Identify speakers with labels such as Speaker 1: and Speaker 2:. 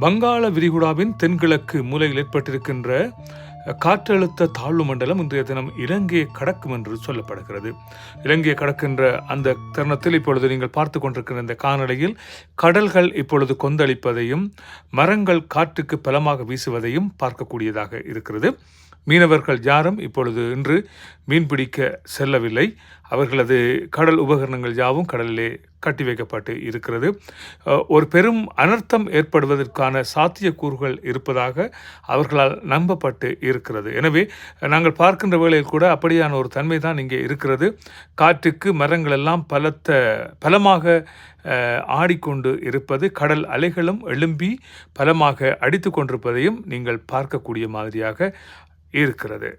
Speaker 1: வங்காள விரிகுடாவின் தென்கிழக்கு மூலையில் ஏற்பட்டிருக்கின்ற காற்றழுத்த தாழ்வு மண்டலம் இன்றைய தினம் இலங்கையை கடக்கும் என்று சொல்லப்படுகிறது. இலங்கையை கடக்கின்ற அந்த தருணத்தில் இப்பொழுது நீங்கள் பார்த்து கொண்டிருக்கிற இந்த காணொளியில் கடல்கள் இப்பொழுது கொந்தளிப்பதையும் மரங்கள் காற்றுக்கு பலமாக வீசுவதையும் பார்க்கக்கூடியதாக இருக்கிறது. மீனவர்கள் யாரும் இப்பொழுது இன்று மீன்பிடிக்க செல்லவில்லை. அவர்களது கடல் உபகரணங்கள் யாவும் கடலிலே கட்டி வைக்கப்பட்டு இருக்கிறது. ஒரு பெரும் அனர்த்தம் ஏற்படுவதற்கான சாத்தியக்கூறுகள் இருப்பதாக அவர்களால் நம்பப்பட்டு இருக்கிறது. எனவே நாங்கள் பார்க்கின்ற வேளையில் கூட அப்படியான ஒரு தன்மை தான் இங்கே இருக்கிறது. காற்றுக்கு மரங்கள் எல்லாம் பலமாக ஆடிக்கொண்டு இருப்பது, கடல் அலைகளும் எழும்பி பலமாக அடித்து கொண்டிருப்பதையும் நீங்கள் பார்க்கக்கூடிய மாதிரியாக இருக்கிறது.